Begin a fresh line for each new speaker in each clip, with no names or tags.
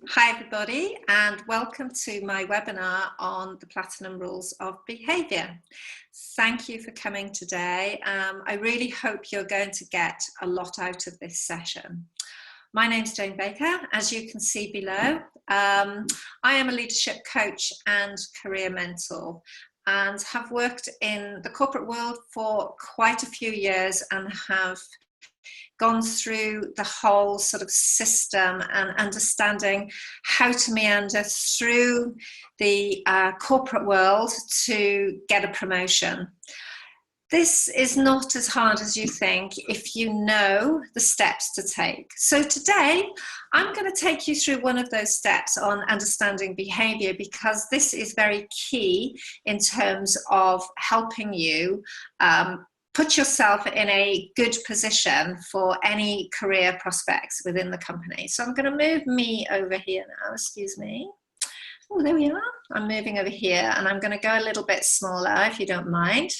Hi everybody, and welcome to my webinar on the Platinum Rules of Behaviour. Thank you for coming today. I really hope you're going to get a lot out of this session. My name's Jane Baker, as you can see below. I am a leadership coach and career mentor, and have worked in the corporate world for quite a few years and have gone through the whole sort of system and understanding how to meander through the corporate world to get a promotion. This is not as hard as you think if you know the steps to take. So today, I'm going to take you through one of those steps on understanding behaviour, because this is very key in terms of helping you put yourself in a good position for any career prospects within the company. So I'm going to move me over here now, excuse me. Oh, there we are. I'm moving over here, and I'm going to go a little bit smaller if you don't mind,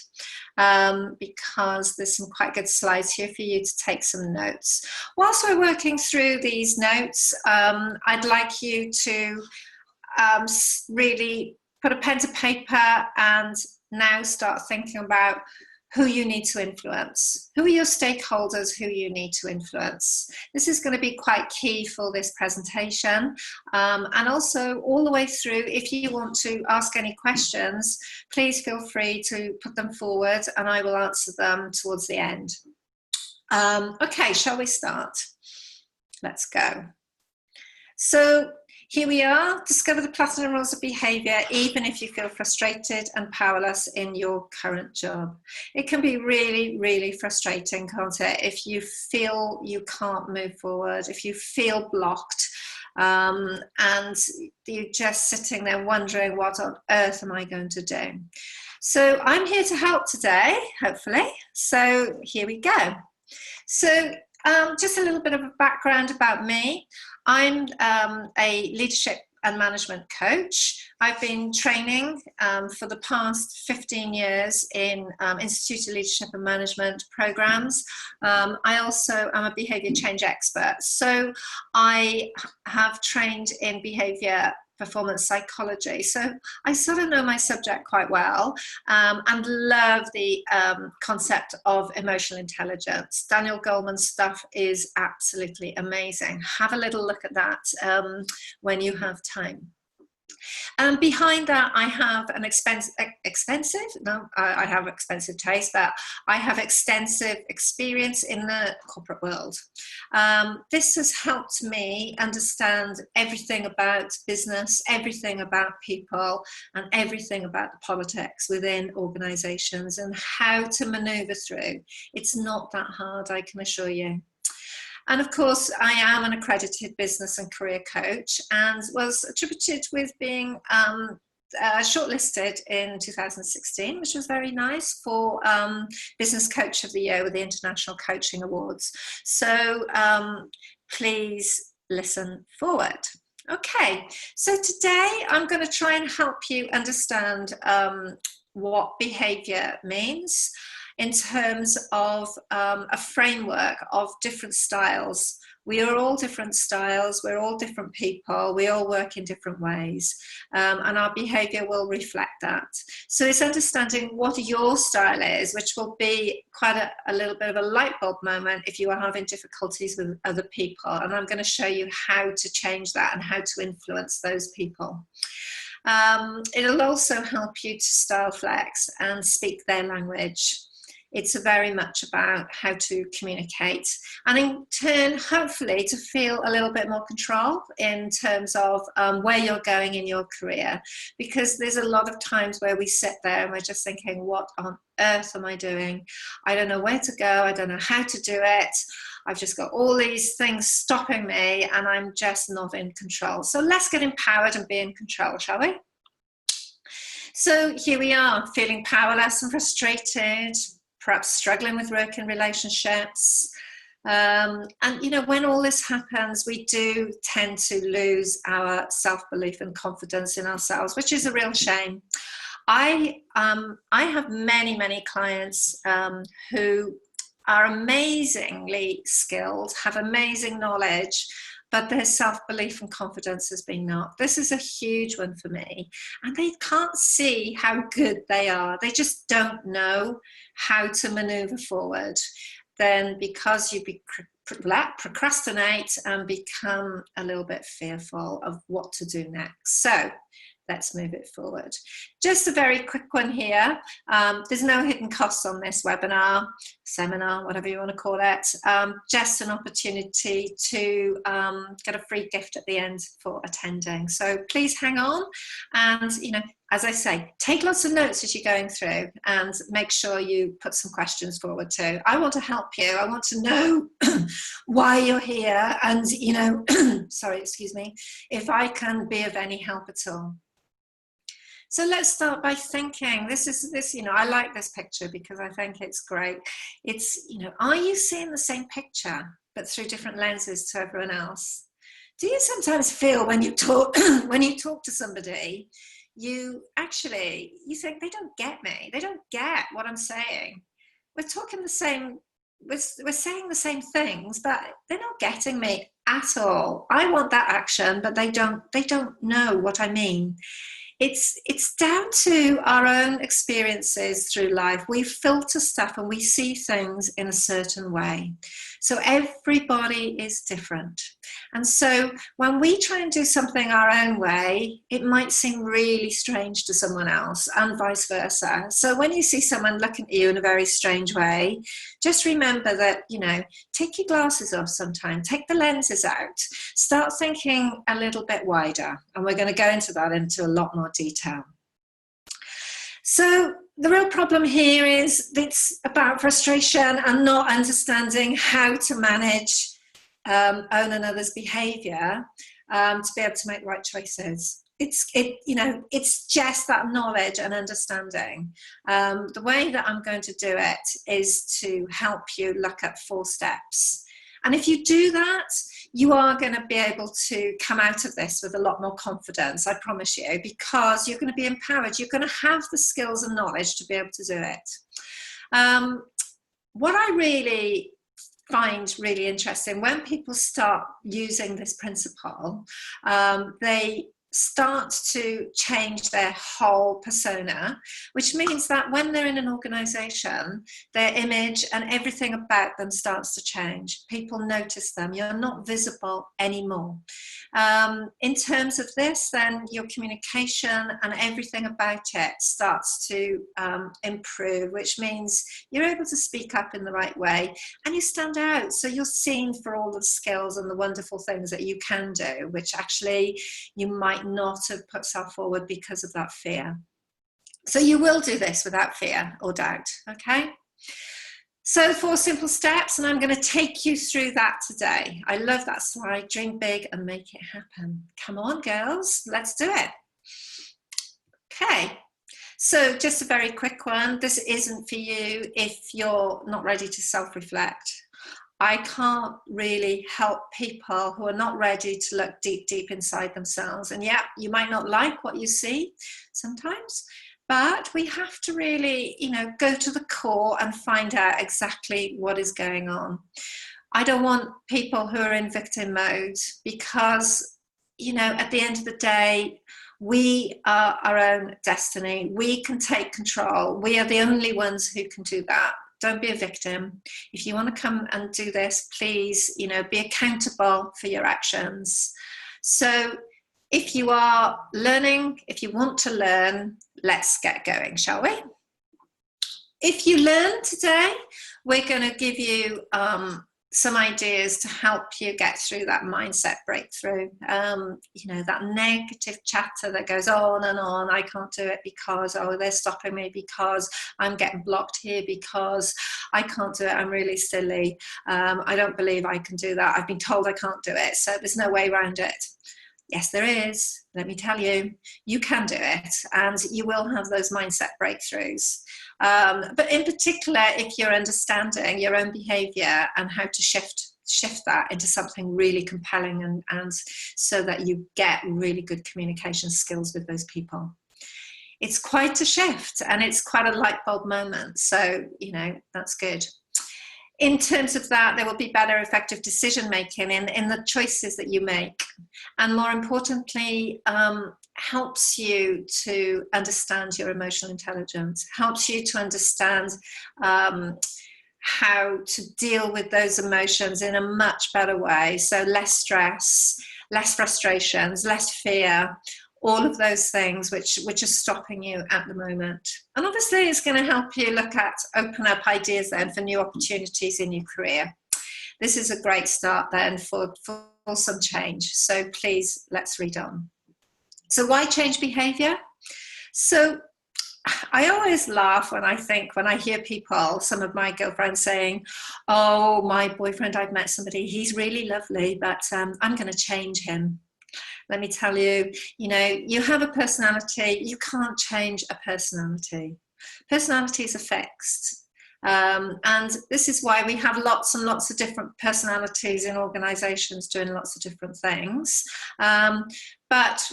because there's some quite good slides here for you to take some notes. Whilst we're working through these notes, I'd like you to really put a pen to paper and now start thinking about who you need to influence. Who are your stakeholders who you need to influence? This is going to be quite key for this presentation. And also all the way through, if you want to ask any questions, please feel free to put them forward and I will answer them towards the end. Okay, shall we start? Let's go. So here we are. Discover the Platinum Rules of Behaviour, even if you feel frustrated and powerless in your current job. It can be really, really frustrating, can't it? If you feel you can't move forward, if you feel blocked, and you're just sitting there wondering, what on earth am I going to do? So I'm here to help today, hopefully. So here we go. So just a little bit of a background about me. I'm a leadership and management coach. I've been training for the past 15 years in Institute of Leadership and Management programs. I also am a behaviour change expert. So I have trained in behaviour performance psychology. So I sort of know my subject quite well, and love the concept of emotional intelligence. Daniel Goleman's stuff is absolutely amazing. Have a little look at that when you have time. Behind that, I have an expensive taste, but I have extensive experience in the corporate world. This has helped me understand everything about business, everything about people, and everything about the politics within organizations and how to maneuver through. It's not that hard, I can assure you. And of course, I am an accredited business and career coach and was attributed with being shortlisted in 2016, which was very nice, for Business Coach of the Year with the International Coaching Awards. So please listen forward. Okay, so today I'm going to try and help you understand what behaviour means, in terms of a framework of different styles. We are all different styles, we're all different people, we all work in different ways, and our behaviour will reflect that. So it's understanding what your style is, which will be quite a little bit of a light bulb moment if you are having difficulties with other people, and I'm going to show you how to change that and how to influence those people. It'll also help you to style flex and speak their language. It's very much about how to communicate, and in turn, hopefully, to feel a little bit more control in terms of where you're going in your career. Because there's a lot of times where we sit there and we're just thinking, what on earth am I doing? I don't know where to go. I don't know how to do it. I've just got all these things stopping me and I'm just not in control. So let's get empowered and be in control, shall we? So here we are, feeling powerless and frustrated, perhaps struggling with work and relationships. And you know, when all this happens, we do tend to lose our self-belief and confidence in ourselves, which is a real shame. I have many clients who are amazingly skilled, have amazing knowledge, but their self-belief and confidence has been knocked. This is a huge one for me. And they can't see how good they are. They just don't know how to maneuver forward. Then because you procrastinate and become a little bit fearful of what to do next. So let's move it forward. Just a very quick one here. There's no hidden costs on this webinar, seminar, whatever you want to call it. Just an opportunity to get a free gift at the end for attending. So please hang on, and as I say, take lots of notes as you're going through, and make sure you put some questions forward too. I want to help you. I want to know why you're here, and sorry, excuse me, if I can be of any help at all. So let's start by thinking, I like this picture because I think it's great. It's, are you seeing the same picture, but through different lenses to everyone else? Do you sometimes feel when you talk, when you talk to somebody, you think they don't get me. They don't get what I'm saying. We're talking the same, we're saying the same things, but they're not getting me at all. I want that action, but they don't know what I mean. It's down to our own experiences through life. We filter stuff and we see things in a certain way. So everybody is different. And so when we try and do something our own way, it might seem really strange to someone else, and vice versa. So when you see someone looking at you in a very strange way, just remember that, take your glasses off sometime, take the lenses out, start thinking a little bit wider. And we're going to go into that into a lot more detail. So the real problem here is it's about frustration and not understanding how to manage own another's behaviour to be able to make the right choices. It's just that knowledge and understanding. The way that I'm going to do it is to help you look at 4 steps. And if you do that, you are going to be able to come out of this with a lot more confidence, I promise you, because you're going to be empowered. You're going to have the skills and knowledge to be able to do it. What I really find really interesting, when people start using this principle, they start to change their whole persona, which means that when they're in an organization, their image and everything about them starts to change. People notice them. You're not visible anymore. In terms of this, then your communication and everything about it starts to improve, which means you're able to speak up in the right way and you stand out. So you're seen for all the skills and the wonderful things that you can do, which actually you might not have put self forward because of that fear. So you will do this without fear or doubt, okay? So 4 simple steps, and I'm going to take you through that today. I love that slide. Dream big and make it happen. Come on, girls, let's do it. Okay, so just a very quick one. This isn't for you if you're not ready to self-reflect. I can't really help people who are not ready to look deep, deep inside themselves. And yeah, you might not like what you see sometimes, but we have to really, go to the core and find out exactly what is going on. I don't want people who are in victim mode because, at the end of the day, we are our own destiny. We can take control. We are the only ones who can do that. Don't be a victim. If you want to come and do this, please, be accountable for your actions. So if you are learning, if you want to learn, let's get going, shall we? If you learn today, we're going to give you some ideas to help you get through that mindset breakthrough. That negative chatter that goes on and on. I can't do it because, they're stopping me, because I'm getting blocked here, because I can't do it, I'm really silly. I don't believe I can do that. I've been told I can't do it, so there's no way around it. Yes, there is. Let me tell you, you can do it, and you will have those mindset breakthroughs. But in particular, if you're understanding your own behavior and how to shift that into something really compelling, and so that you get really good communication skills with those people. It's quite a shift, and it's quite a light bulb moment. So, that's good. in terms of that, there will be better effective decision making in the choices that you make. And more importantly, helps you to understand your emotional intelligence, helps you to understand how to deal with those emotions in a much better way. So less stress, less frustrations, less fear, all of those things which are stopping you at the moment. And obviously it's going to help you open up ideas then for new opportunities in your career. This is a great start then for some change. So please, let's read on. So why change behaviour? So I always laugh when I hear people, some of my girlfriends saying, oh, my boyfriend, I've met somebody, he's really lovely, but I'm going to change him. Let me tell you, you have a personality, you can't change a personality. Personalities are fixed. And this is why we have lots and lots of different personalities in organisations doing lots of different things. But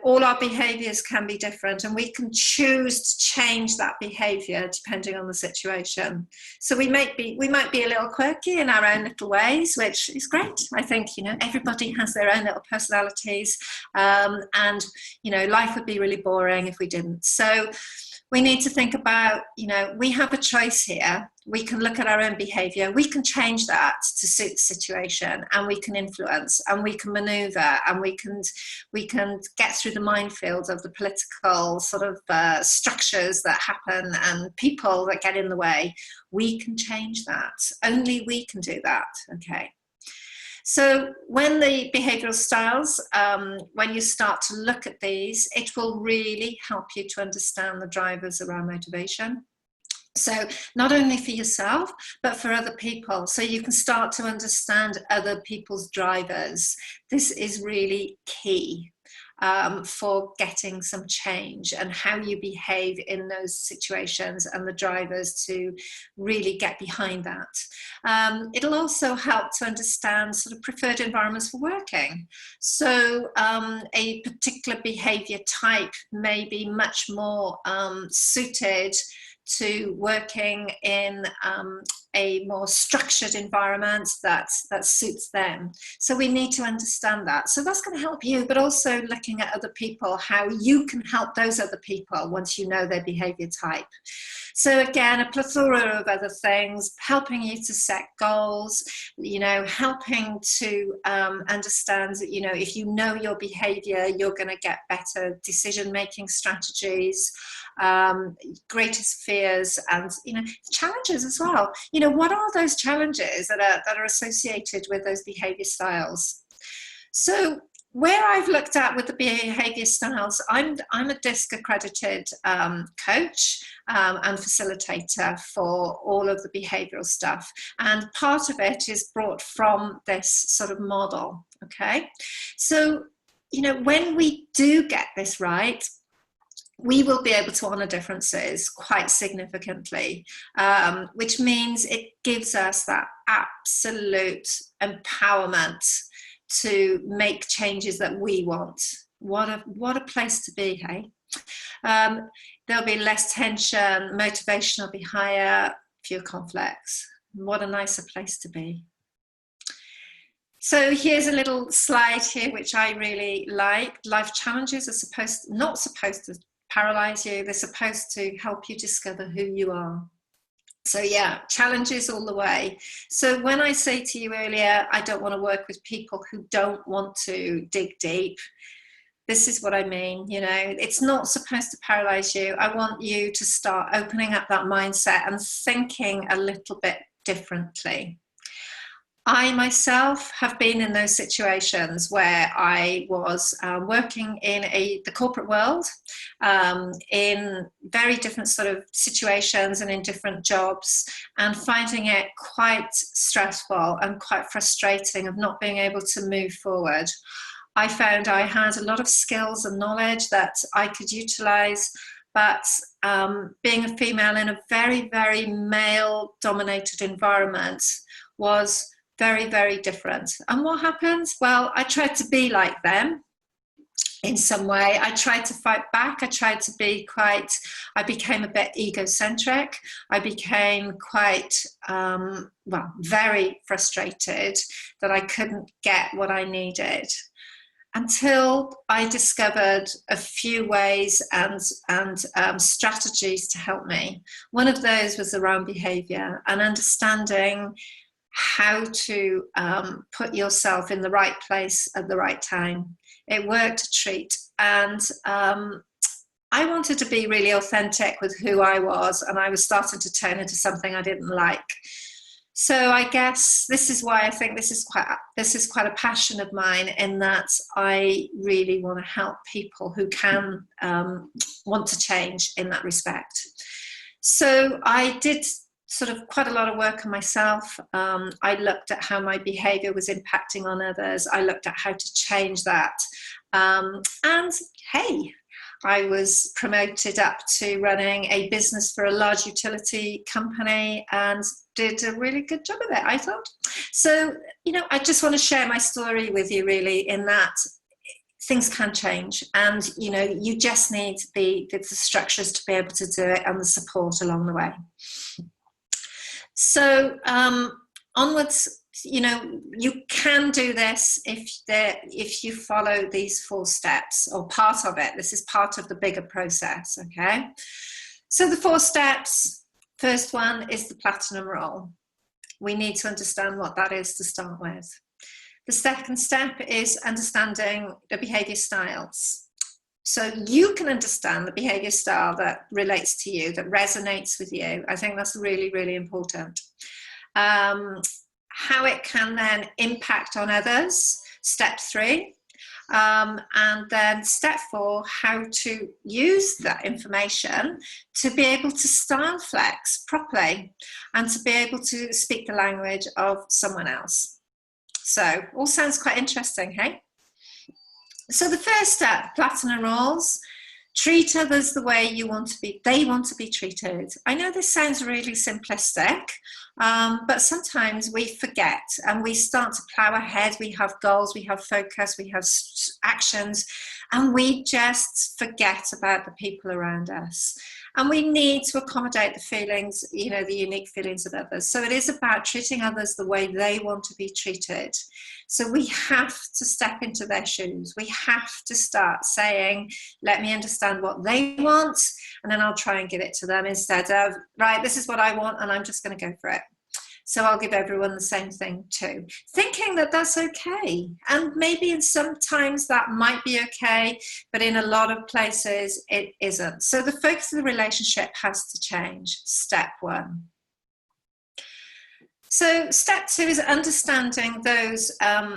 all our behaviours can be different, and we can choose to change that behaviour depending on the situation. So we might be a little quirky in our own little ways, which is great. I think, everybody has their own little personalities, and, life would be really boring if we didn't. So we need to think about, we have a choice here. We can look at our own behaviour, we can change that to suit the situation, and we can influence, and we can manoeuvre, and we can get through the minefield of the political sort of structures that happen and people that get in the way. We can change that. Only we can do that, okay? So when the behavioural styles, when you start to look at these, it will really help you to understand the drivers around motivation. So not only for yourself, but for other people. So you can start to understand other people's drivers. This is really key for getting some change and how you behave in those situations and the drivers to really get behind that. It'll also help to understand sort of preferred environments for working. So a particular behaviour type may be much more suited to working in a more structured environment that suits them. So we need to understand that. So that's going to help you, but also looking at other people, how you can help those other people once you know their behaviour type. So again, a plethora of other things, helping you to set goals, helping to understand that, if you know your behaviour, you're going to get better decision-making strategies, greatest fears, and challenges as well. What are those challenges that are associated with those behaviour styles? So where I've looked at with the behaviour styles, I'm a DISC accredited coach and facilitator for all of the behavioural stuff, and part of it is brought from this sort of model. Okay, so when we do get this right, we will be able to honour differences quite significantly, which means it gives us that absolute empowerment to make changes that we want. What a place to be, hey? There'll be less tension, motivation will be higher, fewer conflicts. What a nicer place to be. So here's a little slide here which I really like. Life challenges are not supposed to paralyze you, they're supposed to help you discover who you are. So yeah, challenges all the way. So when I say to you earlier, I don't want to work with people who don't want to dig deep, this is what I mean. It's not supposed to paralyze you. I want you to start opening up that mindset and thinking a little bit differently. I myself have been in those situations where I was working in the corporate world, in very different sort of situations and in different jobs, and finding it quite stressful and quite frustrating of not being able to move forward. I found I had a lot of skills and knowledge that I could utilise, but being a female in a very, very male-dominated environment was very, very different. And what happens? Well, I tried to be like them, in some way. I tried to fight back. I became a bit egocentric. I became quite, very frustrated that I couldn't get what I needed, until I discovered a few ways and strategies to help me. One of those was around behaviour and understanding how to put yourself in the right place at the right time. It worked a treat, and I wanted to be really authentic with who I was, and I was starting to turn into something I didn't like. So I guess this is why I think this is quite a passion of mine, in that I really want to help people who can want to change in that respect. So I did sort of quite a lot of work on myself. I looked at how my behaviour was impacting on others. I looked at how to change that. And hey, I was promoted up to running a business for a large utility company and did a really good job of it, I thought. So, I just want to share my story with you, really, in that things can change, and you just need the structures to be able to do it, and the support along the way. So onwards, you can do this if you follow these 4 steps, or part of it. This is part of the bigger process, okay? So the 4 steps, first one is the platinum rule. We need to understand what that is to start with. The second step is understanding the behaviour styles. So you can understand the behaviour style that relates to you, that resonates with you. I think that's really, really important. How it can then impact on others, step 3. And then step 4, how to use that information to be able to style flex properly and to be able to speak the language of someone else. So all sounds quite interesting, hey? So the first step, platinum rules. Treat others the way they want to be treated. I know this sounds really simplistic, but sometimes we forget and we start to plow ahead. We have goals, we have focus, we have actions, and we just forget about the people around us. And we need to accommodate the feelings, the unique feelings of others. So it is about treating others the way they want to be treated. So we have to step into their shoes. We have to start saying, let me understand what they want, and then I'll try and give it to them, instead of, right, this is what I want, and I'm just going to go for it. So I'll give everyone the same thing too, thinking that that's okay. And maybe sometimes that might be okay, but in a lot of places it isn't. So the focus of the relationship has to change, step 1. So step 2 is understanding those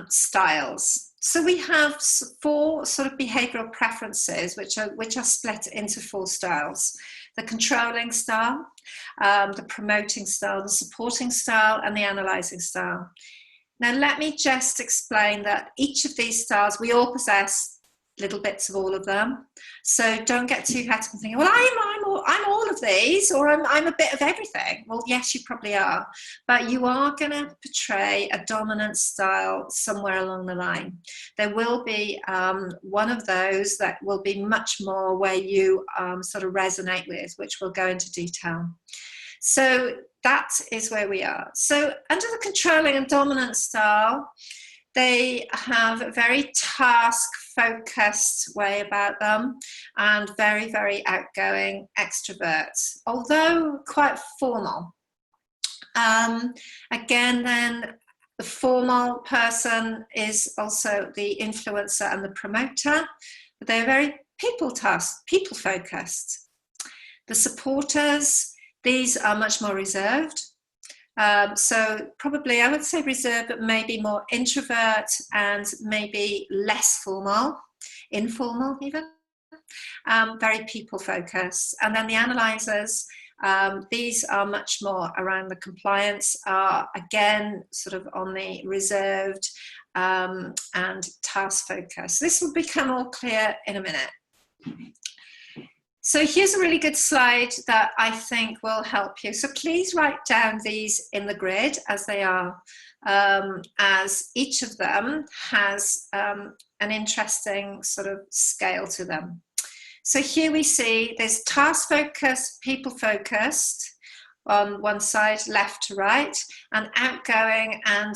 styles. So we have 4 sort of behavioural preferences, which are split into 4 styles. The controlling style, the promoting style, the supporting style, and the analysing style. Now, let me just explain that each of these styles, we all possess little bits of all of them. So don't get too hectic and thinking, well, I'm all of these, or I'm a bit of everything. Well, yes, you probably are, but you are going to portray a dominant style somewhere along the line. There will be one of those that will be much more where you sort of resonate with, which we'll go into detail. So that is where we are. So under the controlling and dominant style, they have a very task-focused way about them, and very, very outgoing extroverts, although quite formal. Again, then, the formal person is also the influencer and the promoter, but they're very people-focused. The supporters, these are much more reserved. So probably I would say reserved, but maybe more introvert and maybe less formal, informal even, very people focused. And then the analysers, these are much more around the compliance, again, sort of on the reserved and task focus. This will become all clear in a minute. So here's a really good slide that I think will help you. So please write down these in the grid as they are, as each of them has an interesting sort of scale to them. So here we see there's task focused, people focused on one side, left to right, and outgoing and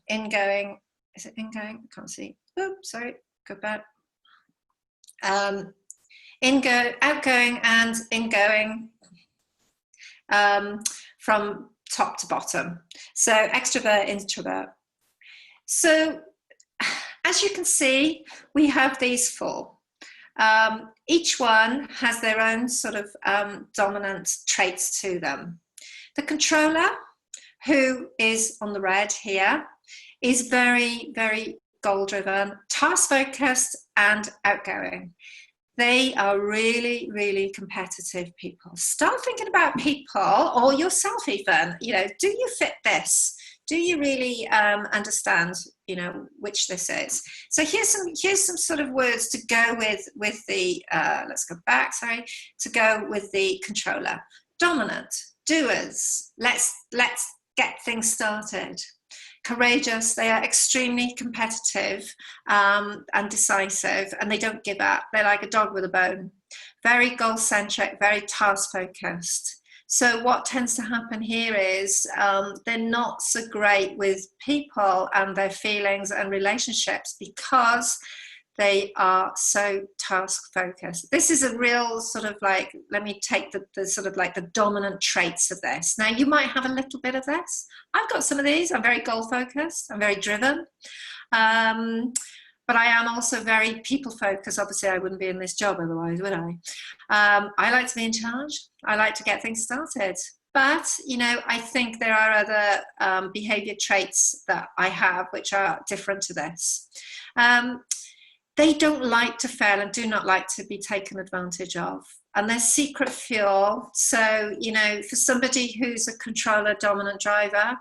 ingoing. Is it ingoing? I can't see. Oh, sorry, go back. Outgoing and ingoing from top to bottom. So extrovert, introvert. So as you can see, we have these four. Each one has their own sort of dominant traits to them. The controller, who is on the red here, is very, very goal-driven, task-focused and outgoing. They are really, really competitive people. Start thinking about people, or yourself even, you know, do you fit this? Do you really understand, you know, which this is? So here's some sort of words to go with the, let's go back, sorry, to go with the controller. Dominant, doers, let's get things started. Courageous, they are extremely competitive and decisive, and they don't give up. They're like a dog with a bone. Very goal-centric, very task-focused. So what tends to happen here is they're not so great with people and their feelings and relationships because they are so task focused. This is a real sort of like, let me take the sort of like the dominant traits of this. Now you might have a little bit of this. I've got some of these. I'm very goal focused. I'm very driven. But I am also very people focused. Obviously I wouldn't be in this job otherwise, would I? I like to be in charge. I like to get things started. But, you know, I think there are other behavior traits that I have which are different to this. They don't like to fail and do not like to be taken advantage of. And they're secret fuel. So, you know, for somebody who's a controller, dominant driver,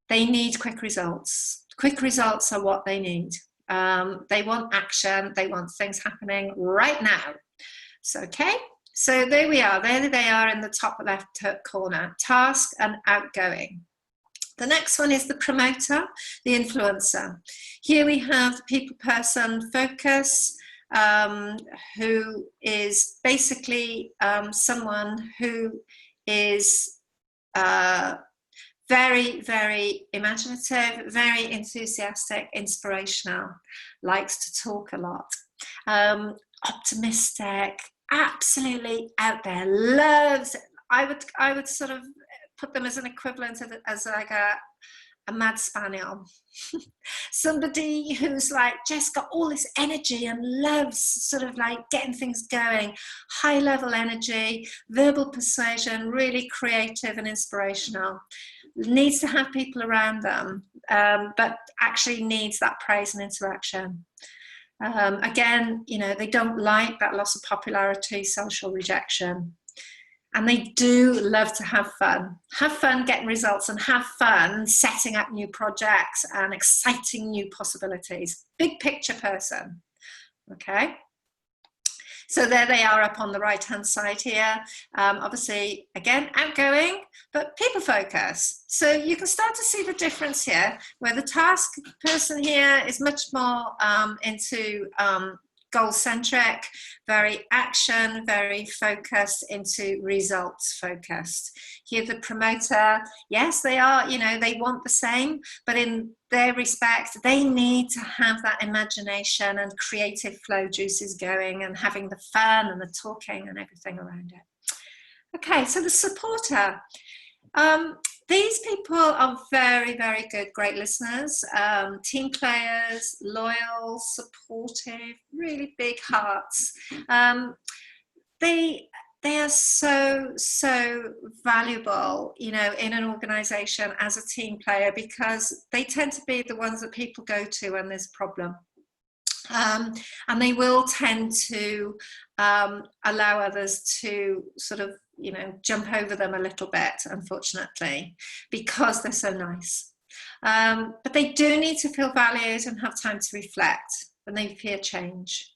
they need quick results. Quick results are what they need. They want action. They want things happening right now. So, okay. So there we are. There they are in the top left corner. Task and outgoing. The next one is the promoter, the influencer. Here we have the people person focus, who is basically someone who is very, very imaginative, very enthusiastic, inspirational, likes to talk a lot, optimistic, absolutely out there, loves, I would sort of put them as an equivalent of, as like a mad spaniel. Somebody who's like just got all this energy and loves sort of like getting things going, high level energy, verbal persuasion, really creative and inspirational, needs to have people around them, but actually needs that praise and interaction. Again, you know, they don't like that loss of popularity, social rejection. And they do love to have fun getting results, and have fun setting up new projects and exciting new possibilities. Big picture person, okay? So there they are up on the right-hand side here. Obviously, again, outgoing, but people focus. So you can start to see the difference here, where the task person here is much more into goal-centric, very action, very focused, into results focused. Here the promoter, yes, they are, you know, they want the same, but in their respect, they need to have that imagination and creative flow juices going and having the fun and the talking and everything around it. Okay, so the supporter. These people are very, very good, great listeners, team players, loyal, supportive, really big hearts. They are so valuable, you know, in an organization as a team player, because they tend to be the ones that people go to when there's a problem. And they will tend to allow others to sort of, you know, jump over them a little bit, unfortunately, because they're so nice. But they do need to feel valued and have time to reflect when they fear change.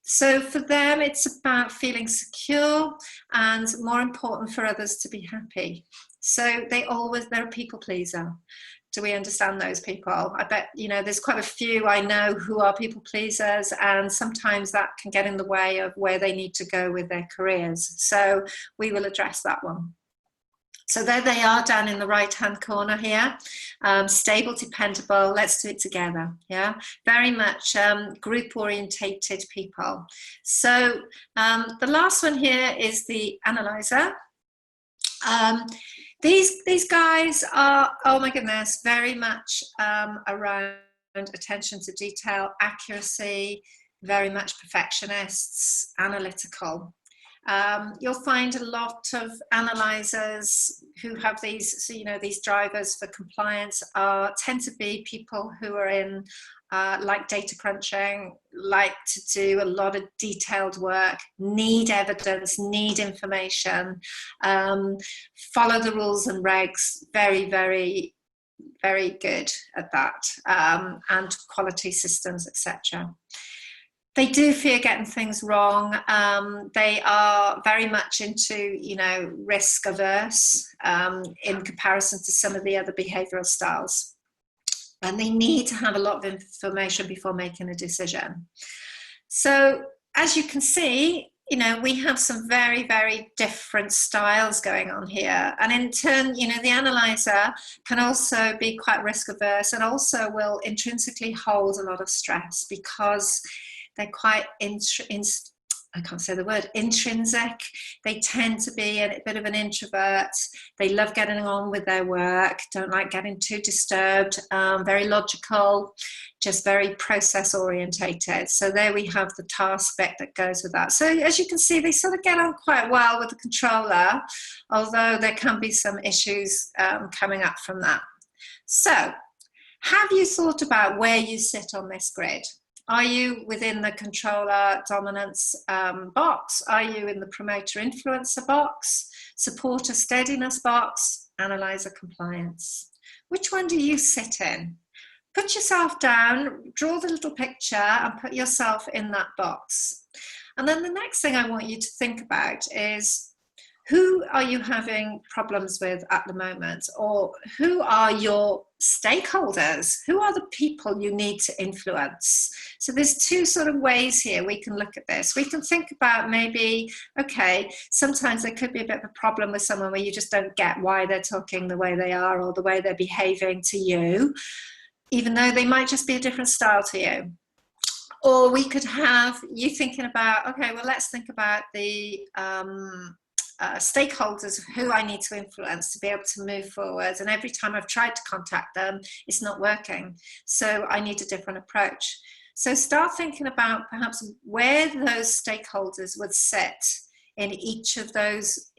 So for them, it's about feeling secure and, more important, for others to be happy. So they're a people pleaser. Do we understand those people? I bet, you know, there's quite a few I know who are people pleasers, and sometimes that can get in the way of where they need to go with their careers. So we will address that one. So there they are down in the right hand corner here. Stable, dependable, let's do it together. Yeah, very much group orientated people. So the last one here is the analyzer. These guys are, oh my goodness, very much around attention to detail, accuracy, very much perfectionists, analytical. You'll find a lot of analyzers who have these, so, you know, these drivers for compliance tend to be people who are in like data crunching, like to do a lot of detailed work, need evidence, need information, follow the rules and regs, very, very, very good at that, and quality systems, etc. They do fear getting things wrong. They are very much into, you know, risk averse in comparison to some of the other behavioral styles. And they need to have a lot of information before making a decision. So as you can see, you know, we have some very, very different styles going on here. And in turn, you know, the analyzer can also be quite risk averse and also will intrinsically hold a lot of stress because they're quite I can't say the word, intrinsic. They tend to be a bit of an introvert. They love getting on with their work, don't like getting too disturbed, very logical, just very process orientated. So there we have the task bit that goes with that. So as you can see, they sort of get on quite well with the controller, although there can be some issues coming up from that. So have you thought about where you sit on this grid? Are you within the controller dominance box? Are you in the promoter influencer box, supporter steadiness box, analyzer compliance? Which one do you sit in? Put yourself down, draw the little picture and put yourself in that box. And then the next thing I want you to think about is, who are you having problems with at the moment? Or who are your stakeholders? Who are the people you need to influence? So there's two sort of ways here we can look at this. We can think about maybe, okay, sometimes there could be a bit of a problem with someone where you just don't get why they're talking the way they are or the way they're behaving to you, even though they might just be a different style to you. Or we could have you thinking about, okay, well, let's think about the stakeholders who I need to influence to be able to move forward, and every time I've tried to contact them, it's not working, so I need a different approach. So start thinking about perhaps where those stakeholders would sit in each of those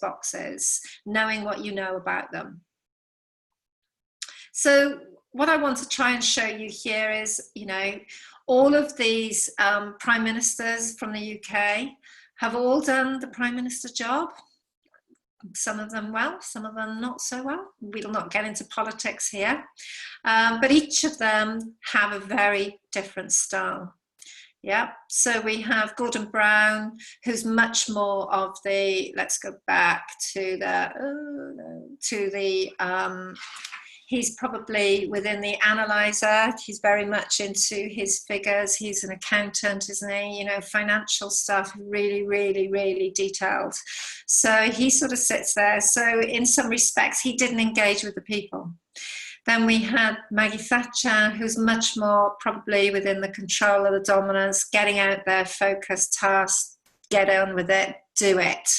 boxes, knowing what you know about them. So what I want to try and show you here is, you know, all of these prime ministers from the UK have all done the Prime Minister job. Some of them well, some of them not so well. We'll not get into politics here. But each of them have a very different style. Yeah, so we have Gordon Brown, who's much more of the, let's go back to the, he's probably within the analyzer. He's very much into his figures. He's an accountant, isn't he? You know, financial stuff, really, really, really detailed. So he sort of sits there. So in some respects, he didn't engage with the people. Then we had Maggie Thatcher, who's much more probably within the control of the dominance, getting out there, focus, task, get on with it, do it,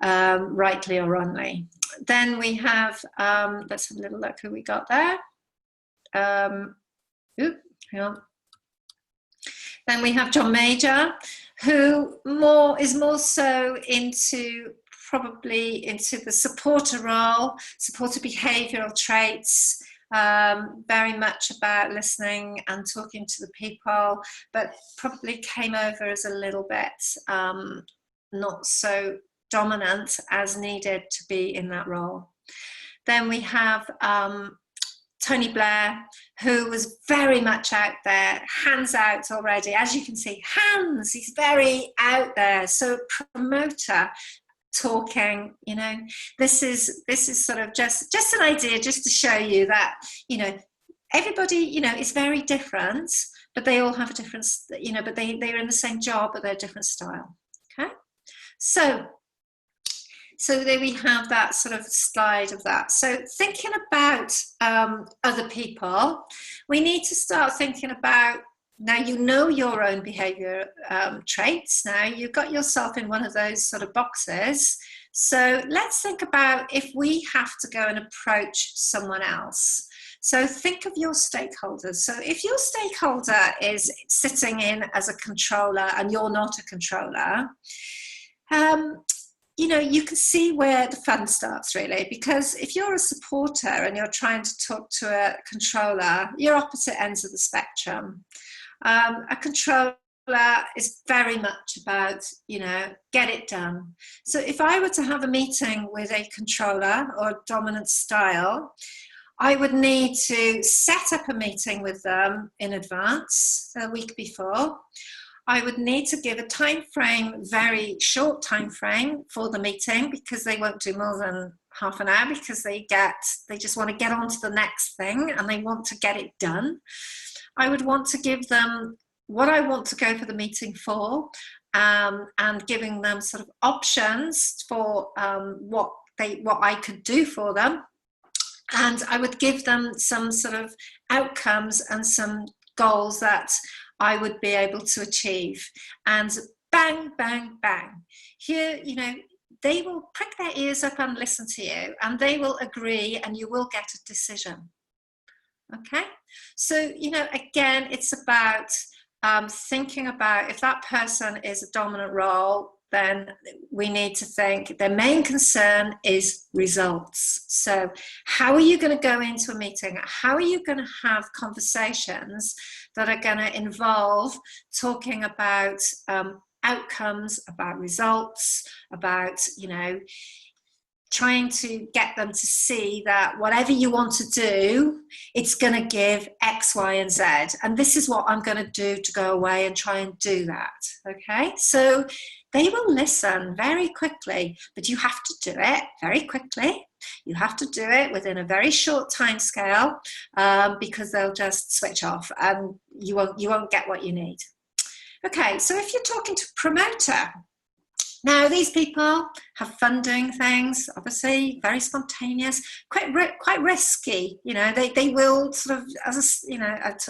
rightly or wrongly. Then we have, let's have a little look who we got there. Hang on. Then we have John Major, who is more so into probably into the supporter role, supporter behavioural traits, very much about listening and talking to the people, but probably came over as a little bit not so dominant as needed to be in that role. Then we have Tony Blair, who was very much out there, hands out already. As you can see, hands, he's very out there. So promoter, talking. This is sort of just an idea, just to show you that everybody is very different, but they all have a different, but they're in the same job, but they're a different style. Okay, so there we have that sort of slide of that. So thinking about other people, we need to start thinking about, now you know your own behaviour traits. Now you've got yourself in one of those sort of boxes. So let's think about if we have to go and approach someone else. So think of your stakeholders. So if your stakeholder is sitting in as a controller and you're not a controller, you can see where the fun starts, really, because if you're a supporter and you're trying to talk to a controller, you're opposite ends of the spectrum. A controller is very much about, get it done. So if I were to have a meeting with a controller or dominant style, I would need to set up a meeting with them in advance, a week before. I would need to give a time frame, very short time frame for the meeting, because they won't do more than half an hour, because they just want to get on to the next thing and they want to get it done. I would want to give them what I want to go for the meeting for, and giving them sort of options for what I could do for them. And I would give them some sort of outcomes and some goals that I would be able to achieve. And bang, bang, bang. Here, they will prick their ears up and listen to you, and they will agree, and you will get a decision. Okay? So, again, it's about thinking about, if that person is a dominant role, then we need to think their main concern is results. So how are you going to go into a meeting? How are you going to have conversations that are going to involve talking about outcomes, about results, about, trying to get them to see that whatever you want to do, it's going to give X, Y, and Z. And this is what I'm going to do to go away and try and do that. Okay, so they will listen very quickly, but you have to do it very quickly. You have to do it within a very short time scale, because they'll just switch off and you won't get what you need. Okay, so if you're talking to a promoter, now these people have fun doing things, obviously very spontaneous, quite risky. They will sort of,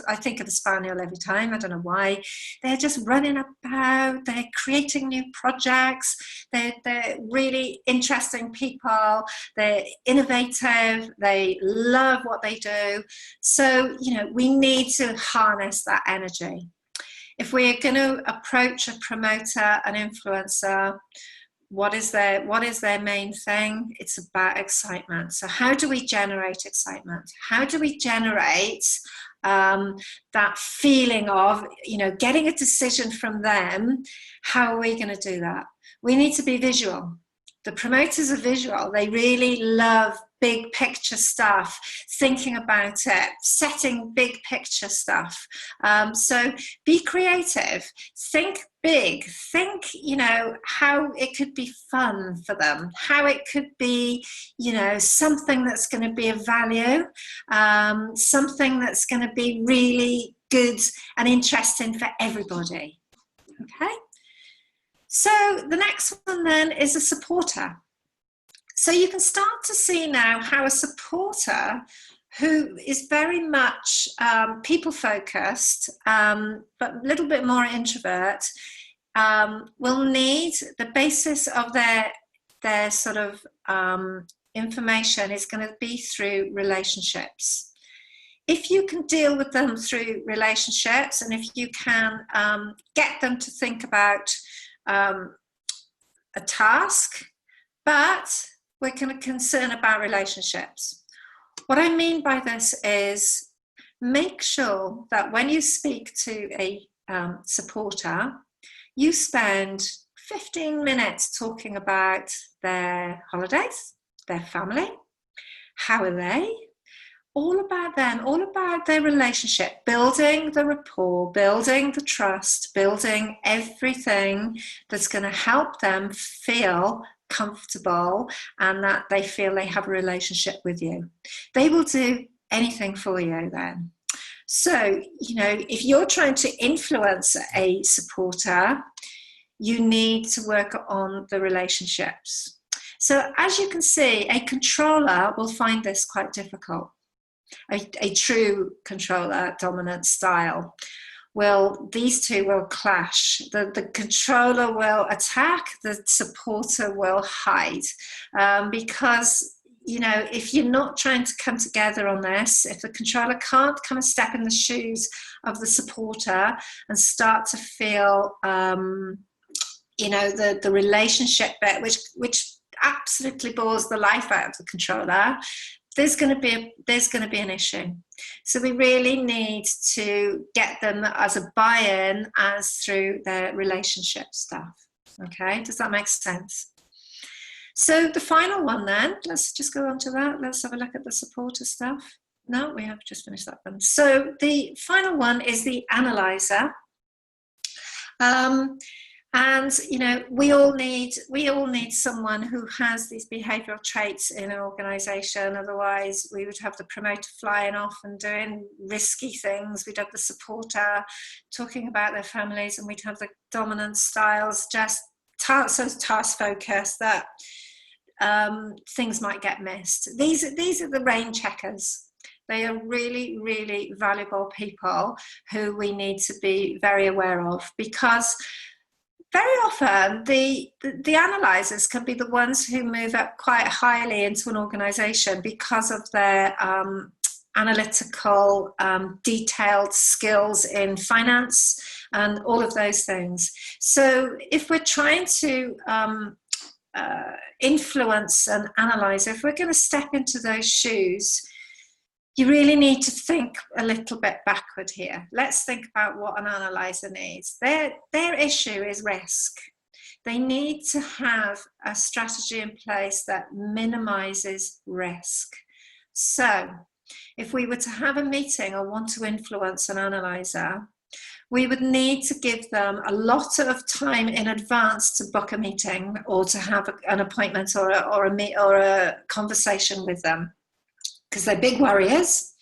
I think of the spaniel every time. I don't know why. They're just running about. They're creating new projects. They're really interesting people. They're innovative. They love what they do. So we need to harness that energy. If we're going to approach a promoter, an influencer, what is their main thing? It's about excitement. So how do we generate excitement? How do we generate that feeling of, getting a decision from them? How are we going to do that? We need to be visual. The promoters are visual. They really love big picture stuff, thinking about it, setting big picture stuff. So be creative, think big, think, how it could be fun for them, how it could be, something that's going to be of value, something that's going to be really good and interesting for everybody. Okay? So the next one then is a supporter. So you can start to see now how a supporter who is very much people-focused, but a little bit more introvert, will need the basis of their sort of information is going to be through relationships. If you can deal with them through relationships, and if you can get them to think about a task, but we're going to concern about relationships. What I mean by this is make sure that when you speak to a supporter, you spend 15 minutes talking about their holidays, their family, how are they, all about them, all about their relationship, building the rapport, building the trust, building everything that's going to help them feel comfortable and that they feel they have a relationship with you. They will do anything for you then. So, you know, if you're trying to influence a supporter, you need to work on the relationships. So as you can see, a controller will find this quite difficult. A true controller dominant style. Well, these two will clash. The controller will attack, the supporter will hide. Because, you know, if you're not trying to come together on this, if the controller can't come and step in the shoes of the supporter and start to feel, you know, the relationship bit, which absolutely bores the life out of the controller, there's going to be an issue. So we really need to get them as a buy-in as through their relationship stuff. Okay, does that make sense? So the final one then, let's just go on to that. Let's have a look at the supporter stuff. No, we have just finished that one. So the final one is the analyzer. And you know, we all need someone who has these behavioural traits in an organisation. Otherwise, we would have the promoter flying off and doing risky things. We'd have the supporter talking about their families, and we'd have the dominant styles just so task focused that things might get missed. These are the rain checkers. They are really, really valuable people who we need to be very aware of, because very often the analysers can be the ones who move up quite highly into an organisation because of their analytical, detailed skills in finance and all of those things. So if we're trying to influence an analyser, if we're going to step into those shoes, you really need to think a little bit backward here. Let's think about what an analyzer needs. Their issue is risk. They need to have a strategy in place that minimizes risk. So if we were to have a meeting or want to influence an analyzer, we would need to give them a lot of time in advance to book a meeting or to have an appointment or a conversation with them, because they're big warriors.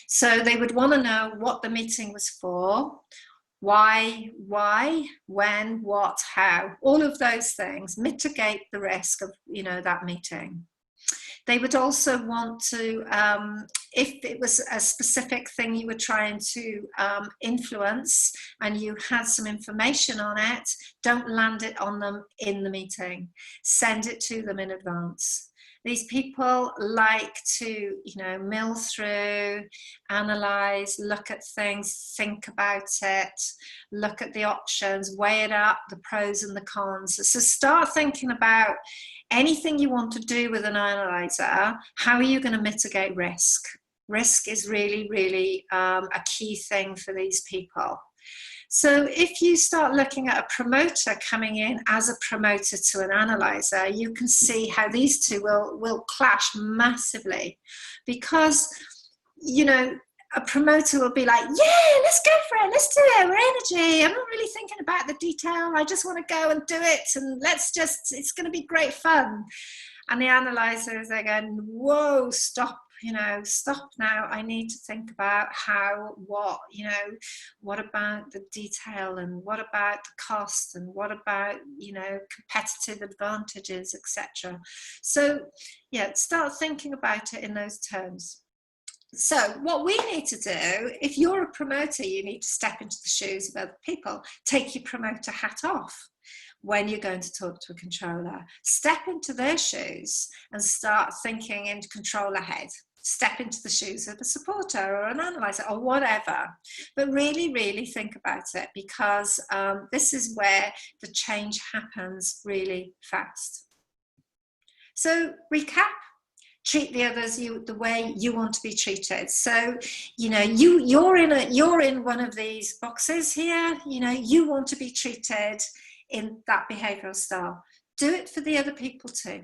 So they would want to know what the meeting was for, why, when, what, how, all of those things mitigate the risk of, you know, that meeting. They would also want to, if it was a specific thing you were trying to influence and you had some information on it, don't land it on them in the meeting. Send it to them in advance. These people like to, you know, mill through, analyze, look at things, think about it, look at the options, weigh it up, the pros and the cons. So start thinking about anything you want to do with an analyzer. How are you going to mitigate risk? Risk is really, really a key thing for these people. So if you start looking at a promoter coming in as a promoter to an analyzer, you can see how these two will clash massively, because, you know, a promoter will be like, yeah, let's go for it, let's do it, we're energy, I'm not really thinking about the detail, I just want to go and do it, and it's going to be great fun. And the analyzers are going, whoa, stop, you know, stop now, I need to think about how, what, you know, what about the detail, and what about the cost, and what about, you know, competitive advantages, etc. So yeah, start thinking about it in those terms. So what we need to do, if you're a promoter, you need to step into the shoes of other people. Take your promoter hat off when you're going to talk to a controller. Step into their shoes and start thinking in controller head. Step into the shoes of a supporter or an analyzer or whatever. But really, really think about it, because this is where the change happens really fast. So recap. Treat the others the way you want to be treated. So, you know, you're in one of these boxes here. You know, you want to be treated in that behavioural style. Do it for the other people too.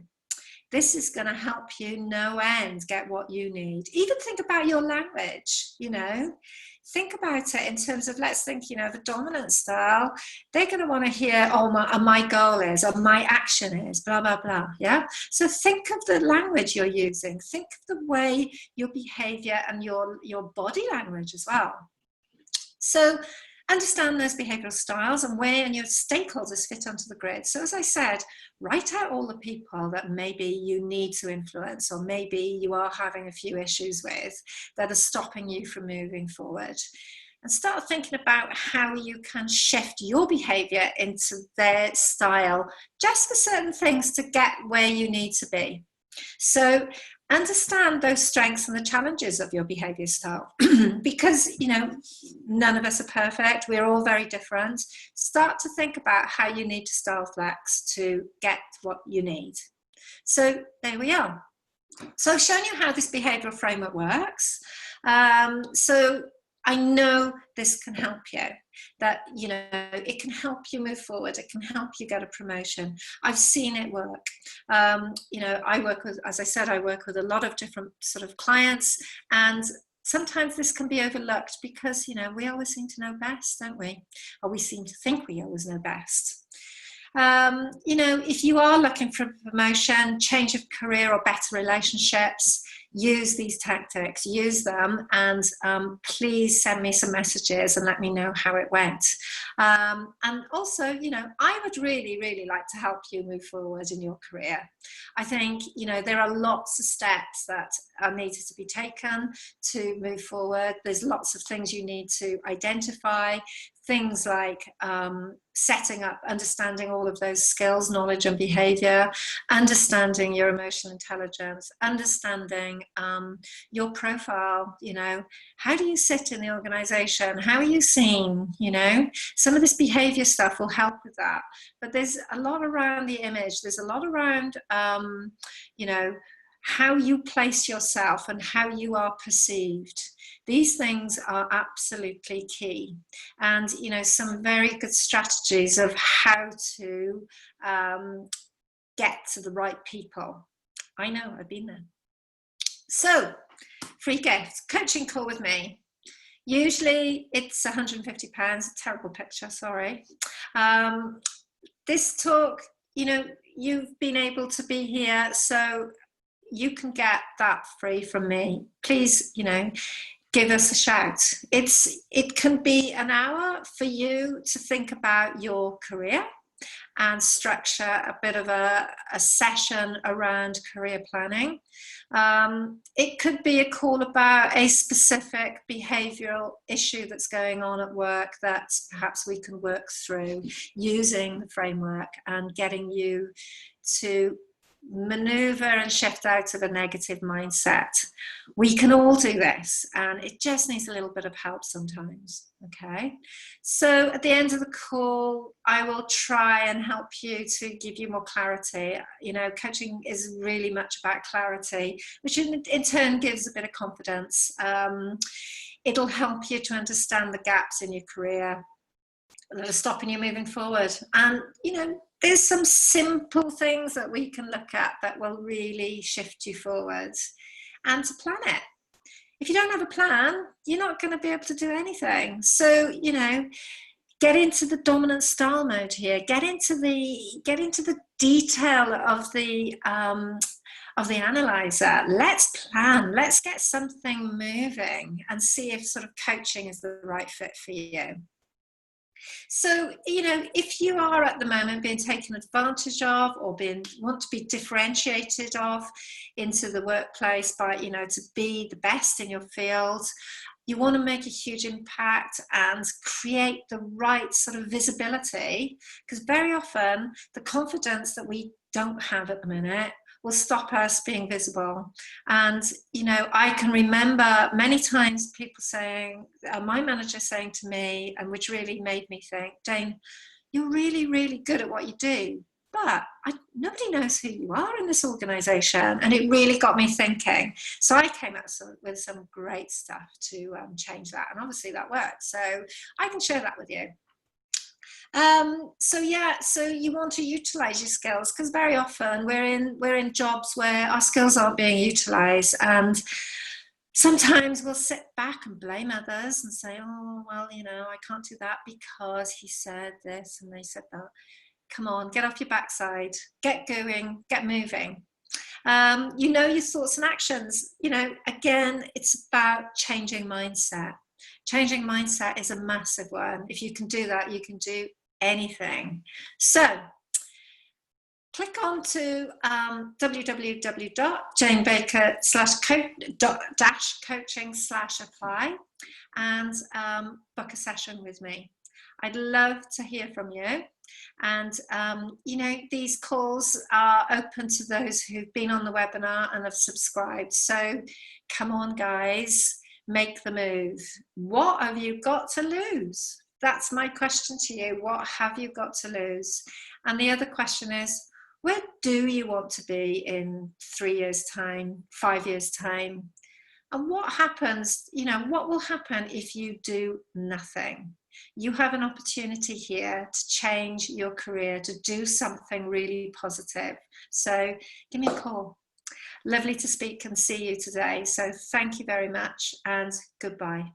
This is going to help you no end get what you need. Even think about your language. You know, think about it in terms of, let's think, the dominant style, they're going to want to hear, oh, my goal is, or my action is, blah, blah, blah. Yeah. So think of the language you're using. Think of the way your behavior and your body language as well. So understand those behavioral styles and where and your stakeholders fit onto the grid. So as I said, write out all the people that maybe you need to influence, or maybe you are having a few issues with, that are stopping you from moving forward. And start thinking about how you can shift your behavior into their style, just for certain things to get where you need to be. So understand those strengths and the challenges of your behavior style, because none of us are perfect. We're all very different. Start to think about how you need to style flex to get what you need. So there we are. So I've shown you how this behavioral framework works. So I know this can help you, that, it can help you move forward. It can help you get a promotion. I've seen it work. I work with, as I said, I work with a lot of different sort of clients, and sometimes this can be overlooked because, we always seem to know best, don't we? Or we seem to think we always know best. If you are looking for a promotion, change of career, or better relationships, use these tactics, use them, and please send me some messages and let me know how it went. And also, I would really, really like to help you move forward in your career. I think, there are lots of steps that are needed to be taken to move forward. There's lots of things you need to identify, things like setting up, understanding all of those skills, knowledge and behavior, understanding your emotional intelligence, understanding your profile, how do you sit in the organization? How are you seen? Some of this behavior stuff will help with that. But there's a lot around the image. There's a lot around, how you place yourself and how you are perceived. These things are absolutely key. And, some very good strategies of how to get to the right people. I know, I've been there. So, free gift, coaching call with me. Usually it's £150, a terrible picture, sorry. This talk, you've been able to be here, so you can get that free from me. Please, give us a shout. It can be an hour for you to think about your career and structure a bit of a session around career planning. It could be a call about a specific behavioural issue that's going on at work that perhaps we can work through using the framework and getting you to maneuver and shift out of a negative mindset. We can all do this, and it just needs a little bit of help sometimes. Okay, so at the end of the call, I will try and help you to give you more clarity. Coaching is really much about clarity, which in turn gives a bit of confidence. It'll help you to understand the gaps in your career that are stopping you moving forward. And, there's some simple things that we can look at that will really shift you forward, and to plan it. If you don't have a plan, you're not going to be able to do anything. So, get into the dominant style mode here. Get into the detail of the analyzer. Let's plan. Let's get something moving and see if sort of coaching is the right fit for you. So, if you are at the moment being taken advantage of, or want to be differentiated of into the workplace by, to be the best in your field, you want to make a huge impact and create the right sort of visibility, because very often the confidence that we don't have at the minute will stop us being visible. And, I can remember many times people saying, my manager saying to me, and which really made me think, Jane, you're really, really good at what you do, but nobody knows who you are in this organisation. And it really got me thinking. So I came up with some great stuff to change that. And obviously that worked. So I can share that with you. So you want to utilize your skills, because very often we're in jobs where our skills aren't being utilized, and Sometimes we'll sit back and blame others and say, oh, well, you know, I can't do that because he said this and they said that. Come on, get off your backside, get going, get moving. You know your thoughts and actions. You know, again, it's about changing mindset. Changing mindset is a massive one. If you can do that, you can do anything. So click on to www.janebaker/coaching/apply and book a session with me. I'd love to hear from you. And, you know, these calls are open to those who've been on the webinar and have subscribed. So come on, guys, make the move. What have you got to lose? That's my question to you. What have you got to lose? And the other question is, where do you want to be in 3 years' time, 5 years' time? And what happens, you know, what will happen if you do nothing? You have an opportunity here to change your career, to do something really positive. So give me a call. Lovely to speak and see you today. So thank you very much and goodbye.